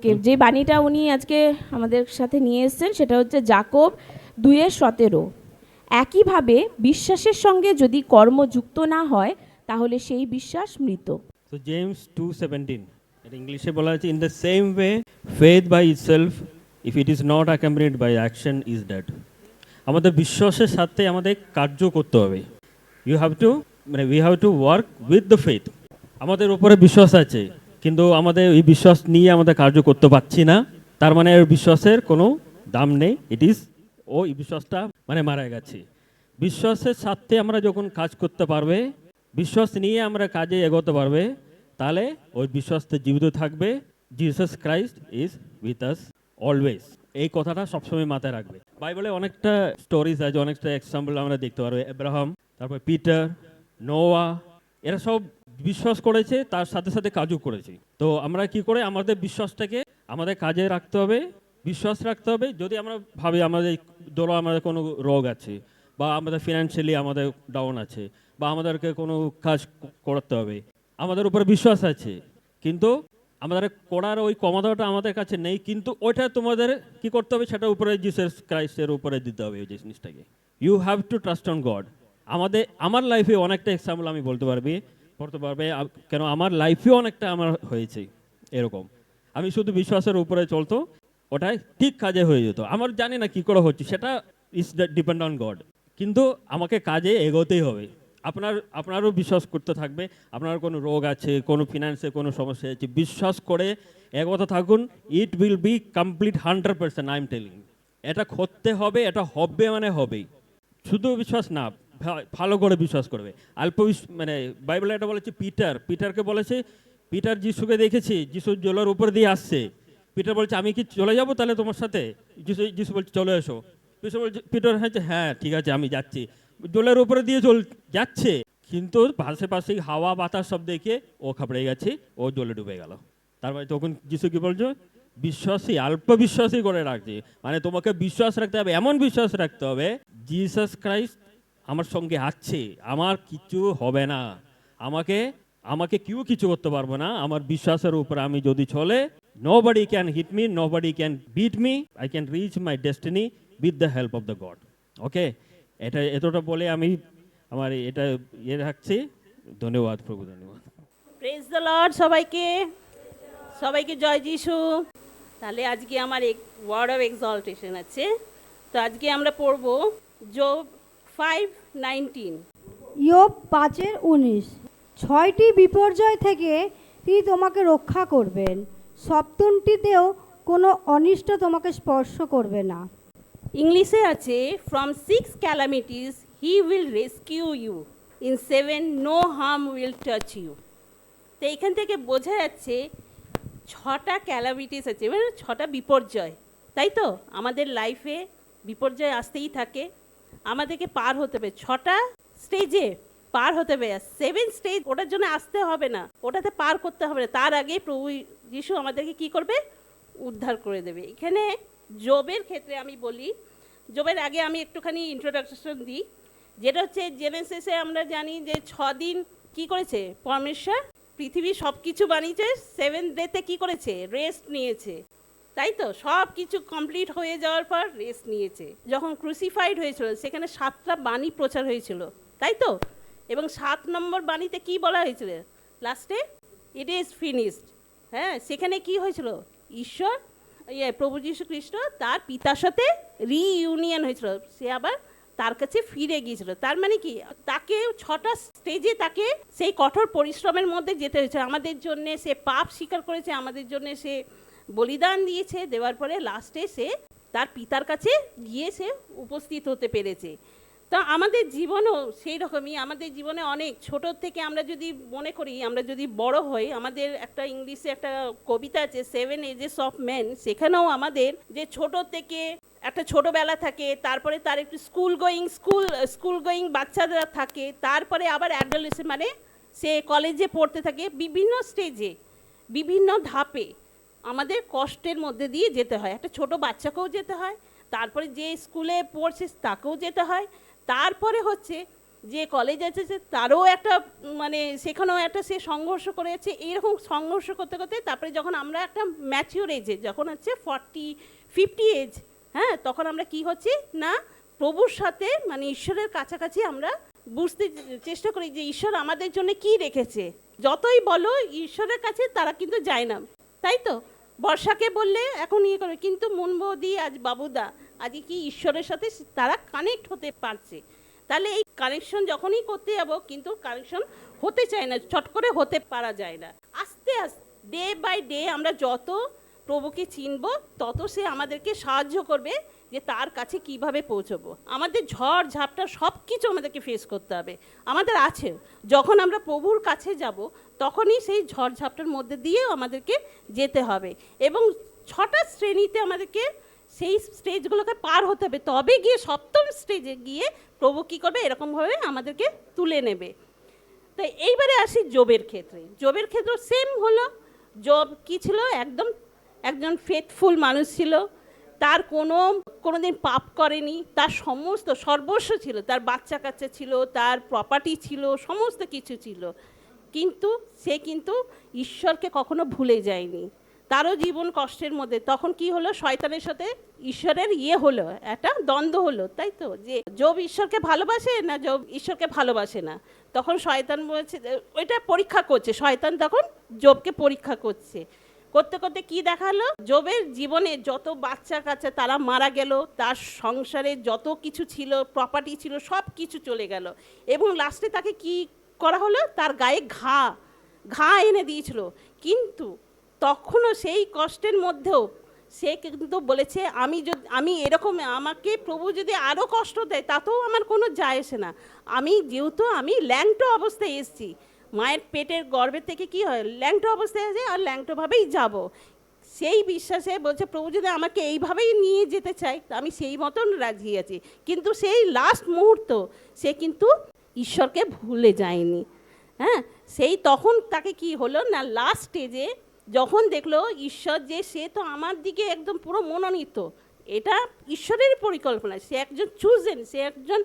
ওকে, যে বাণীটা উনি আজকে আমাদের সাথে নিয়ে এসেছেন সেটা হচ্ছে যাকব 2:17। একইভাবে বিশ্বাসের সঙ্গে যদি কর্ম যুক্ত না হয় তাহলে সেই বিশ্বাস মৃত। So James 2:17, এটা ইংলিশে বলা আছে, in the same way faith by itself if it is not accompanied by action is dead. আমাদের বিশ্বাসের সাথে আমাদের কার্য করতে হবে। You have to we have to work with the faith. আমাদের উপরে বিশ্বাস আছে কিন্তু আমাদের এই বিশ্বাস নিয়ে আমাদের কার্য করতে পারছি না, তার মানে এই বিশ্বাসের কোনো দাম নেই। ইট ইজ এই বিশ্বাসটা মারা গেছে। বিশ্বাসের সাথে আমরা যখন কাজ করতে পারবে, বিশ্বাস নিয়ে আমরা কাজে এগোতে পারবে, তাহলে ওই বিশ্বাসটা জীবিত থাকবে। Jesus Christ is with us always. এই কথাটা সবসময় মাথায় রাখবে। বাইবেলে অনেকটা স্টোরিজ আছে, অনেকটা এক্সাম্পল আমরা দেখতে পারবো। আব্রাহাম, তারপর পিটার, নোয়া, এরা সব বিশ্বাস করেছে, তার সাথে সাথে কাজও করেছে। তো আমরা কি করে আমাদের বিশ্বাসটাকে আমাদের কাজে রাখতে হবে, বিশ্বাস রাখতে হবে। যদি আমরা ভাবি আমাদের ধরো আমাদের কোনো রোগ আছে, বা আমাদের ফিনান্সিয়ালি আমাদের ডাউন আছে, বা আমাদেরকে কোনো কাজ করতে হবে, আমাদের উপরে বিশ্বাস আছে কিন্তু আমাদের করার ওই ক্ষমতাটা আমাদের কাছে নেই, কিন্তু ওইটা তোমাদের কি করতে হবে, সেটা উপরে জিসাস ক্রাইস্টের উপরে দিতে হবে ওই জিনিসটাকে। You have to trust on God. আমার লাইফে অনেকটা এক্সাম্পল আমি বলতে পারবে, কেন আমার লাইফেও অনেকটা আমার হয়েছে এরকম। আমি শুধু বিশ্বাসের উপরে চলতো, ওটাই ঠিক কাজে হয়ে যেত। আমার জানি না কি করে হচ্ছে, সেটা ইজ ডিপেন্ড অন গড, কিন্তু আমাকে কাজে এগোতেই হবে। আপনারও বিশ্বাস করতে থাকবে। আপনার কোনো রোগ আছে, কোনো ফিনান্সে কোনো সমস্যা আছে, বিশ্বাস করে এগোতে থাকুন। It will be complete 100%, I am telling. এটা করতে হবে, এটা হবে মানে হবেই। শুধু বিশ্বাস না, ভালো করে বিশ্বাস করবে। বাইবেলে এটা বলেছে পিটারকে বলেছে, পিটার যিশুকে দেখেছি, যিশু জলের উপর দিয়ে আসছে। পিটার বলছে আমি কি চলে যাব তাহলে তোমার সাথে? যিশু বলছে চলে এসো। পিটার হ্যাঁ ঠিক আছে আমি যাচ্ছি। জলের উপরে দিয়ে যাচ্ছে, কিন্তু পাশে হাওয়া বাতাস সব দেখে ও ঘাবড়ে গেছে, ও জলে ডুবে গেল। তারপরে তখন যিশু কি বলছো, অল্প বিশ্বাসী করে রাখছে। মানে তোমাকে বিশ্বাস রাখতে হবে, এমন বিশ্বাস রাখতে হবে জিসাস ক্রাইস্ট আমার সঙ্গে আছে, আমার কিছু হবে না, আমাকে কেউ কিছু করতে পারবো না। আমার বিশ্বাসের উপর আমি যদি চলে, nobody can hit me, nobody can beat me, I can reach my destiny with the help of the God. ওকে, এতটা বলে আমি আমার এটা রাখছি। ধন্যবাদ প্রভু, ধন্যবাদ। Praise the Lord. সবাইকে জয় যিশু। তাহলে আজকে আমার ওয়ার্ড অফ এক্সল্টেশন আছে। তো আজকে আমরা পড়ব যোব 5:19। ইয়োব 5:19। 6টি বিপর্যয় থেকে তিনি তোমাকে রক্ষা করবেন, সপ্তমটিতেও কোনো অনিষ্ট তোমাকে স্পর্শ করবে না। ইংলিশে আছে from 6 calamities he will rescue you, in 7 no harm will touch you. তো এখান থেকে বোঝা যাচ্ছে 6টা ক্যালামিটিস আছে, মানে 6টা বিপর্যয়। তাই তো আমাদের লাইফে বিপর্যয় আসতেই থাকে, আমাদেরকে পার হতে হবে 6টা স্টেজে পার হতে হবে। 7 স্টেজ ওটার জন্য আসতে হবে না, ওটাতে পার করতে হবে না, তার আগে প্রভু যিশু আমাদেরকে কি করবে, উদ্ধার করে দেবে। এখানে জবের ক্ষেত্রে আমি বলি, জবের আগে আমি একটুখানি ইন্ট্রোডাকশন দিই, যেটা হচ্ছে জেনেসিসে আমরা জানি যে 6 দিন কি করেছে পরমেশ্বর, পৃথিবী সব কিছু বানিয়েছে, 7th ডেতে কি করেছে, রেস্ট নিয়েছে। তাই তো সব কিছু কমপ্লিট হয়ে যাওয়ার পর রেস্ট নিয়েছে। যখন ক্রুসিফাইড হয়েছিল সেখানে 7টা বাণী প্রচার হয়েছিল, তাই তো। এবং 7 নম্বর বাণীতে কি বলা হয়েছিল লাস্টে, ইট ইজ ফিনিশড। হ্যাঁ, সেখানে কি হয়েছিল, ঈশ্বর প্রভু যীশু খ্রিস্ট তার পিতার সাথে রিইউনিয়ন হয়েছিল, সে আবার তার কাছে ফিরে গিয়েছিল। তার মানে কি, তাকে 6টা স্টেজে তাকে সেই কঠোর পরিশ্রমের মধ্যে যেতে হয়েছে। আমাদের জন্য সে পাপ স্বীকার করেছে, আমাদের জন্য সে বলিদান দিয়েছে, দেওয়ার পরে লাস্টে সে তার পিতার কাছে গিয়ে সে উপস্থিত হতে পেরেছে। তা আমাদের জীবনেও সেই রকমই, আমাদের জীবনে অনেক ছোট থেকে আমরা যদি মনে করি, আমরা যদি বড় হই, আমাদের একটা ইংলিশে একটা কবিতা আছে 7 এজেস অফ মেন, সেখানেও আমাদের যে ছোট থেকে একটা ছোটবেলা থাকে, তারপরে তার একটু স্কুল গোয়িং বাচ্চারা থাকে, তারপরে আবার অ্যাডোলেসেন্ট মানে সে কলেজে পড়তে থাকে। বিভিন্ন স্টেজে বিভিন্ন ধাপে আমাদের কষ্টের মধ্যে দিয়ে যেতে হয়। একটা ছোট বাচ্চাকেও যেতে হয়, তারপরে যে স্কুলে পড়ছে তাকেও যেতে হয়, তারপরে হচ্ছে যে কলেজ আছে তারও একটা মানে সেখানেও একটা সে সংঘর্ষ করেছে। এইরকম সংঘর্ষ করতে করতে তারপরে যখন আমরা একটা ম্যাচিওর এজে যখন হচ্ছে 40-50 এজ, হ্যাঁ, তখন আমরা কি হচ্ছে না প্রভুর সাথে মানে ঈশ্বরের কাছাকাছি আমরা বুঝতে চেষ্টা করি যে ঈশ্বর আমাদের জন্য কি রেখেছে। যতই বলো ঈশ্বরের কাছে তারা কিন্তু যায় না, তাই তো? বর্ষাকে বললে এখন ইয়ে করে, কিন্তু মনবৌদি আজ বাবুদা আজকে কি ঈশ্বরের সাথে তারা কানেক্ট হতে পারছে। তাহলে এই কানেকশন যখনই করতে যাবো কিন্তু কানেকশন হতে চায় না, চট করে হতে পারা যায় না। আস্তে আস্তে ডে বাই ডে আমরা যত প্রভুকে চিনব তত সে আমাদেরকে সাহায্য করবে যে তার কাছে কিভাবে পৌঁছবো। আমাদের ঝড় ঝাপটা সব কিছু আমাদেরকে ফেস করতে হবে, আমাদের আছে। যখন আমরা প্রভুর কাছে যাব তখনই সেই ঝড় ঝাপটার মধ্যে দিয়েও আমাদেরকে যেতে হবে এবং 6টা শ্রেণীতে আমাদেরকে সেই স্টেজগুলোকে পার হতে হবে, তবে গিয়ে 7ম স্টেজে গিয়ে প্রভু কী করবে এরকমভাবে আমাদেরকে তুলে নেবে। তো এইবারে আসি জবের ক্ষেত্রে। জবের ক্ষেত্রে সেম হলো। জব কী ছিল? একজন ফেথফুল মানুষ ছিল, তার কোনোদিন পাপ করেনি, তার সমস্ত সর্বস্ব ছিল, তার বাচ্চা কাচ্চা ছিল, তার প্রপার্টি ছিল, সমস্ত কিছু ছিল, কিন্তু সে কিন্তু ঈশ্বরকে কখনো ভুলে যায়নি। তারও জীবন কষ্টের মধ্যে তখন কি হলো, শয়তানের সাথে ঈশ্বরের হলো, একটা দ্বন্দ্ব হলো, তাই তো? যে জব ঈশ্বরকে ভালোবাসে না জব ঈশ্বরকে ভালোবাসে না। তখন শয়তান বলছে, ওইটা পরীক্ষা করছে, শয়তান তখন জবকে পরীক্ষা করছে। করতে করতে কি দেখালো, জবের জীবনে যত বাচ্চা কাচ্চা তারা মারা গেল, তার সংসারে যত কিছু ছিল, প্রপার্টি ছিল, সব কিছু চলে গেল এবং লাস্টে তাকে কি করা হলো, তার গায়ে ঘা এনে দিয়েছিল। কিন্তু তখনও সেই কষ্টের মধ্যেও সে কিন্তু বলেছে, আমি এরকম, আমাকে প্রভু যদি আরও কষ্ট দেয় তাতেও আমার কোনো যায় আসে না। যেহেতু আমি ল্যাংটো অবস্থায় এসেছি, মায়ের পেটের গর্ভের থেকে কি হয়, ল্যাংটো অবস্থায় আছে আর ল্যাংটোভাবেই যাব। সেই বিশ্বাসে বলছে, প্রভু যদি আমাকে এইভাবেই নিয়ে যেতে চাই আমি সেই মতন রাজি আছি। কিন্তু সেই লাস্ট মুহূর্ত সে কিন্তু ঈশ্বরকে ভুলে যায়নি। হ্যাঁ, সেই তখন তাকে কি হলো না, লাস্ট স্টেজে যখন দেখলো ঈশ্বর যে সে তো আমার দিকে একদম পুরো মনোনীত, এটা ঈশ্বরের পরিকল্পনা, সে একজন চুজেন, সে একজন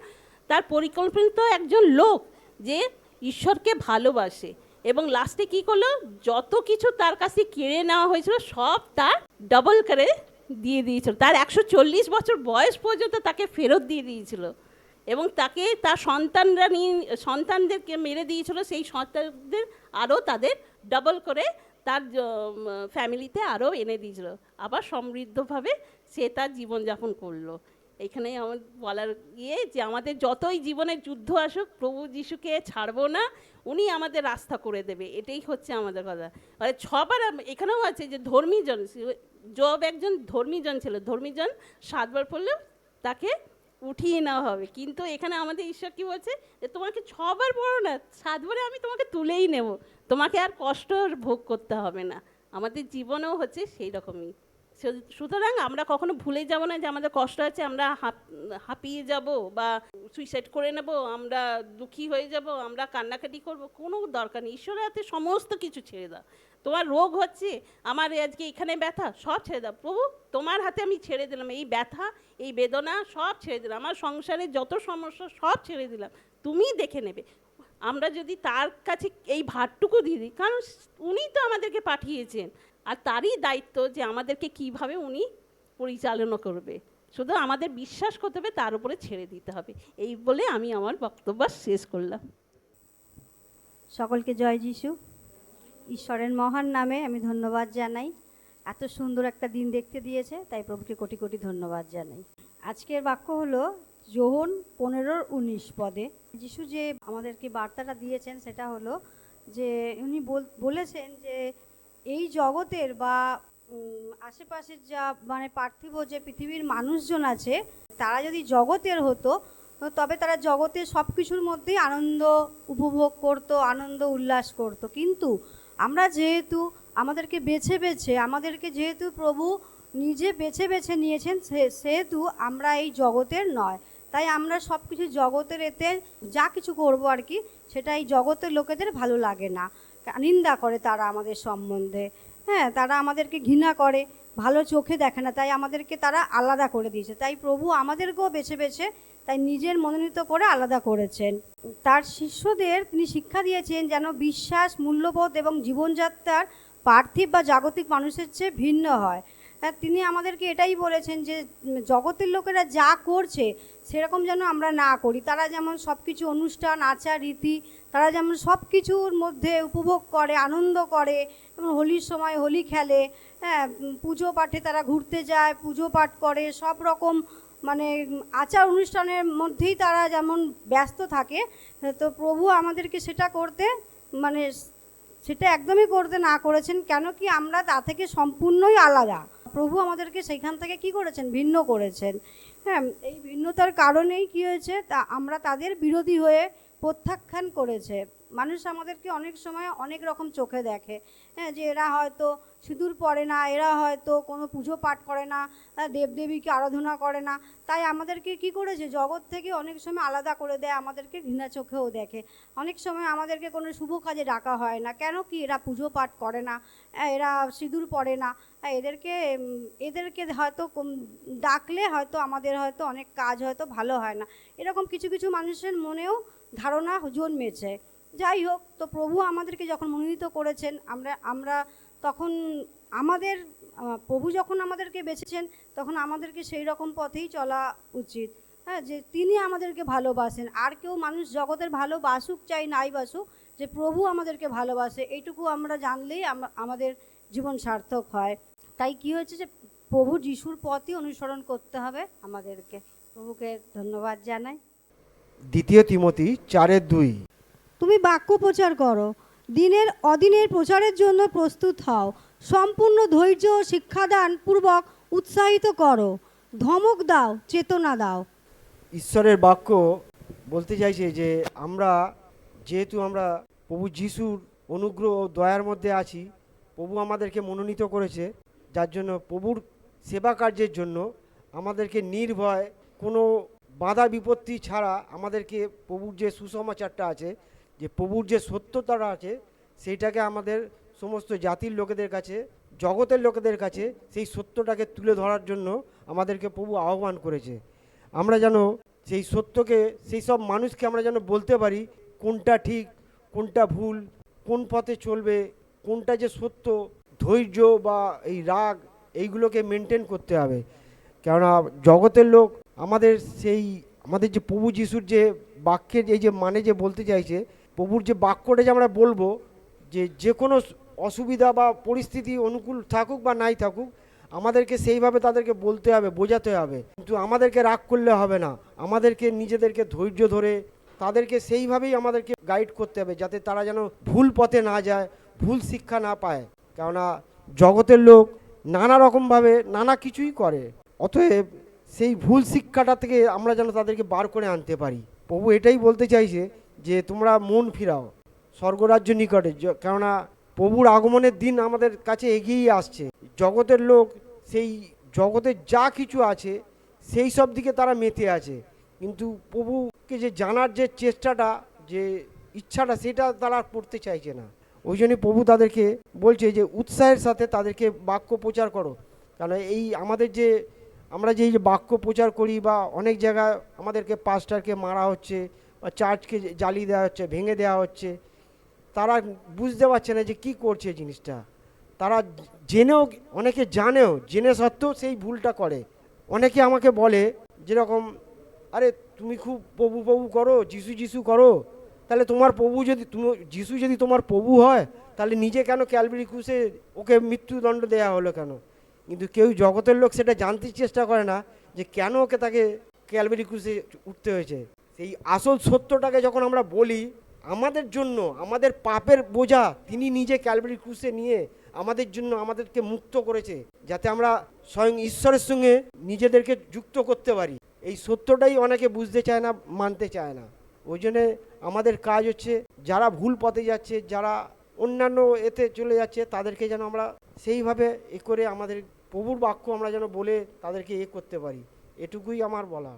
তার পরিকল্পিত একজন লোক যে ঈশ্বরকে ভালোবাসে। এবং লাস্টে কি করলো, যত কিছু তার কাছে কেড়ে নেওয়া হয়েছিল সব তার ডাবল করে দিয়ে দিয়েছিল। তার 140 বছর বয়স পর্যন্ত তাকে ফেরত দিয়ে দিয়েছিল এবং তাকে তার সন্তানদেরকে মেরে দিয়েছিল, সেই সন্তানদের আরও তাদের ডাবল করে তার ফ্যামিলিতে আরও এনে দিয়েছিল, আবার সমৃদ্ধভাবে সে তার জীবনযাপন করলো। এইখানেই আমার বলার যে আমাদের যতই জীবনে যুদ্ধ আসুক প্রভু যিশুকে ছাড়বো না, উনি আমাদের রাস্তা করে দেবে, এটাই হচ্ছে আমাদের কথা। মানে 6বার এখানেও আছে যে ধর্মীজন, জব একজন ধর্মীজন ছিল, ধর্মীজন 7বার পড়লেও তাকে উঠিয়ে নেওয়া হবে। কিন্তু এখানে আমাদের ঈশ্বর কি বলছে, যে তোমাকে 6বার পড়ো না, 7বারে আমি তোমাকে তুলেই নেব, তোমাকে আর কষ্ট ভোগ করতে হবে না। আমাদের জীবনেও হচ্ছে সেই রকমই। সুতরাং আমরা কখনো ভুলে যাব না যে আমাদের কষ্ট আছে, আমরা হাঁপিয়ে যাব বা সুইসাইড করে নেব, আমরা দুঃখী হয়ে যাব, আমরা কান্নাকাটি করব, কোনো দরকার নেই। ঈশ্বরের হাতে সমস্ত কিছু ছেড়ে দাও। তোমার রোগ হচ্ছে, আমার আজকে এখানে ব্যথা, সব ছেড়ে দাও। প্রভু তোমার হাতে আমি ছেড়ে দিলাম, এই ব্যথা এই বেদনা সব ছেড়ে দিলাম, আমার সংসারে যত সমস্যা সব ছেড়ে দিলাম, তুমি দেখে নেবে। আমরা যদি তার কাছে এই ভারটুকু দিয়ে দিই, কারণ উনি তো আমাদেরকে পাঠিয়েছেন আর তারই দায়িত্ব যে আমাদেরকে কিভাবে উনি পরিচালনা করবে, শুধু আমাদের বিশ্বাস করতে হবে, তার উপরে ছেড়ে দিতে হবে। এই বলে আমি আমার বক্তব্য শেষ করলাম। সকলকে জয় যিশু। ঈশ্বরের মহান নামে আমি ধন্যবাদ জানাই, এত সুন্দর একটা দিন দেখতে দিয়েছে, তাই প্রভুকে কোটি কোটি ধন্যবাদ জানাই। আজকের বাক্য হলো যোহন 15:19 পদে। যিশু যে আমাদেরকে বার্তাটা দিয়েছেন সেটা হলো যে উনি বলেছেন যে এই জগতের বা আশেপাশের যা মানে পার্থিব যে পৃথিবীর মানুষজন আছে তারা যদি জগতের হতো তবে তারা জগতের সব কিছুর মধ্যেই আনন্দ উপভোগ করতো, আনন্দ উল্লাস করতো। কিন্তু আমরা যেহেতু আমাদেরকে যেহেতু প্রভু নিজে বেছে বেছে নিয়েছেন, সেহেতু আমরা এই জগতের নয়, তাই আমরা সব কিছু জগতের এতে যা কিছু করবো আর কি, সেটা এই জগতের লোকেদের ভালো লাগে না, নিন্দা করে তারা আমাদের সম্বন্ধে। হ্যাঁ, তারা আমাদেরকে ঘৃণা করে, ভালো চোখে দেখে না, তাই আমাদেরকে তারা আলাদা করে দিয়েছে। তাই প্রভু আমাদেরকেও বেছে বেছে তাই নিজের মনোনীত করে আলাদা করেছেন। তার শিষ্যদের তিনি শিক্ষা দিয়েছেন যেন বিশ্বাস, মূল্যবোধ এবং জীবনযাত্রার পার্থিব বা জাগতিক মানুষের চেয়ে ভিন্ন হয়। তিনি আমাদেরকে এটাই বলেছেন যে জগতের লোকেরা যা করছে সেরকম যেন আমরা না করি। তারা যেমন সব কিছু অনুষ্ঠান, আচার, রীতি, তারা যেমন সব কিছুর মধ্যে উপভোগ করে, আনন্দ করে, যেমন হোলির সময় হোলি খেলে, হ্যাঁ, পুজো পাঠে তারা ঘুরতে যায়, পুজো পাঠ করে, সব রকম মানে আচার অনুষ্ঠানের মধ্যেই তারা যেমন ব্যস্ত থাকে, তো প্রভু আমাদেরকে সেটা করতে মানে সেটা একদমই করতে না করেছেন। কেন কি আমরা তা থেকে সম্পূর্ণই আলাদা। প্রভু আমাদেরকে সেইখান থেকে কি করেছেন, ভিন্ন করেছেন। হ্যাঁ, এই ভিন্নতার কারণেই কি হয়েছে, তা আমরা তাদের বিরোধী হয়ে প্রত্যাখ্যান করেছে। মানুষ আমাদেরকে অনেক সময় অনেক রকম চোখে দেখে, হ্যাঁ, যে এরা হয়তো সিঁদুর পরে না, এরা হয়তো কোনো পুজো পাঠ করে না, দেবদেবীকে আরাধনা করে না, তাই আমাদেরকে কি করেছে, জগৎ থেকে অনেক সময় আলাদা করে দেয়, আমাদেরকে ঘৃণা চোখেও দেখে। অনেক সময় আমাদেরকে কোনো শুভ কাজে ডাকা হয় না, কেন কি এরা পুজো পাঠ করে না, এরা সিঁদুর পরে না, এদেরকে হয়তো ডাকলে হয়তো আমাদের হয়তো অনেক কাজ হয়তো ভালো হয় না, এরকম কিছু কিছু মানুষের মনেও ধারণা জন্মেছে। যাই হোক, তো প্রভু আমাদেরকে যখন মনোনীত করেছেন, আমরা তখন আমাদের প্রভু যখন আমাদেরকে বেছেছেন তখন আমাদেরকে সেই রকম পথেই চলা উচিত। হ্যাঁ, যে তিনি আমাদেরকে ভালোবাসেন, আর কেউ মানুষ জগতের ভালোবাসুক চাই নাই বাসুক, যে প্রভু আমাদেরকে ভালোবাসে এইটুকু আমরা জানলেই আমাদের জীবন সার্থক হয়। তাই কি হয়েছে যে প্রভু যিশুর পথই অনুসরণ করতে হবে আমাদেরকে। প্রভুকে ধন্যবাদ জানাই। 2 তিমোথী 4:2। তুমি বাক্য প্রচার করো, দিনের অদিনের প্রচারের জন্য প্রস্তুত হও, সম্পূর্ণ ধৈর্য ও শিক্ষাদান পূর্বক উৎসাহিত করো, ধমক দাও, চেতনা দাও। ঈশ্বরের বাক্য বলতে চাইছে যে যেহেতু আমরা প্রভু যিশুর অনুগ্রহ ও দয়ার মধ্যে আছি, প্রভু আমাদেরকে মনোনীত করেছে, যার জন্য প্রভুর সেবা কার্যের জন্য আমাদেরকে নির্ভয় কোনো বাধা বিপত্তি ছাড়া আমাদেরকে প্রভুর যে সুসমাচারটা আছে, যে প্রভুর যে সত্যতাটা আছে, সেইটাকে আমাদের সমস্ত জাতির লোকেদের কাছে, জগতের লোকেদের কাছে সেই সত্যটাকে তুলে ধরার জন্য আমাদেরকে প্রভু আহ্বান করেছে। আমরা যেন সেই সত্যকে, সেই সব মানুষকে আমরা যেন বলতে পারি কোনটা ঠিক, কোনটা ভুল, কোন পথে চলবে, কোনটা যে সত্য, ধৈর্য বা এই রাগ, এইগুলোকে মেনটেন করতে হবে। কেননা জগতের লোক আমাদের যে প্রভু যিশুর যে বাক্যের এই যে মানে যে বলতে চাইছে, প্রভুর যে বাক্যটা যে আমরা বলবো, যে কোনো অসুবিধা বা পরিস্থিতি অনুকূল থাকুক বা নাই থাকুক, আমাদেরকে সেইভাবে তাদেরকে বলতে হবে, বোঝাতে হবে। কিন্তু আমাদেরকে রাগ করলে হবে না, আমাদেরকে নিজেদেরকে ধৈর্য ধরে তাদেরকে সেইভাবেই আমাদেরকে গাইড করতে হবে, যাতে তারা যেন ভুল পথে না যায়, ভুল শিক্ষা না পায়। কেননা জগতের লোক নানা রকমভাবে নানা কিছুই করে, অতএব সেই ভুল শিক্ষাটা থেকে আমরা যেন তাদেরকে বার করে আনতে পারি। প্রভু এটাই বলতে চাইছে যে তোমরা মন ফিরাও স্বর্গরাজ্য নিকটে। কেননা প্রভুর আগমনের দিন আমাদের কাছে এগিয়েই আসছে। জগতের লোক সেই জগতের যা কিছু আছে সেই সব দিকে তারা মেতে আছে, কিন্তু প্রভুকে যে জানার যে চেষ্টাটা, যে ইচ্ছাটা, সেটা তারা করতে চাইছে না। ওই জন্যই প্রভু তাদেরকে বলছে যে উৎসাহের সাথে তাদেরকে বাক্য প্রচার করো। কারণ আমরা যে বাক্য প্রচার করি, বা অনেক জায়গায় আমাদেরকে পাস্টারকে মারা হচ্ছে, বা চার্চকে জ্বালিয়ে দেওয়া হচ্ছে, ভেঙে দেওয়া হচ্ছে, তারা বুঝতে পারছে না যে কি করছে জিনিসটা। তারা জেনেও, অনেকে জেনে সত্ত্বেও সেই ভুলটা করে। অনেকে আমাকে বলে যেরকম, আরে তুমি খুব প্রভু প্রভু করো, যিশু যিশু করো, তাহলে তোমার প্রভু যিশু যদি তোমার প্রভু হয়, তাহলে নিজে কেন ক্যালভারি ক্রুশে ওকে মৃত্যুদণ্ড দেওয়া হলো কেন? কিন্তু কেউ, জগতের লোক সেটা জানতে চেষ্টা করে না যে কেন তাকে ক্যালভারি ক্রুশে উঠতে হয়েছে। সেই আসল সত্যটাকে যখন আমরা বলি, আমাদের জন্য, আমাদের পাপের বোঝা তিনি নিজে ক্যালভারি ক্রুশে নিয়ে আমাদের জন্য আমাদেরকে মুক্ত করেছে, যাতে আমরা স্বয়ং ঈশ্বরের সঙ্গে নিজেদেরকে যুক্ত করতে পারি। এই সত্যটাই অনেকে বুঝতে চায় না, মানতে চায় না। ওই জন্যে আমাদের কাজ হচ্ছে, যারা ভুল পথে যাচ্ছে, যারা অন্যান্য এতে চলে যাচ্ছে, তাদেরকে যেন আমরা সেইভাবে করে আমাদের প্রভুর বাক্য আমরা যেন বলে তাদেরকে করতে পারি। এটুকুই আমার বলা।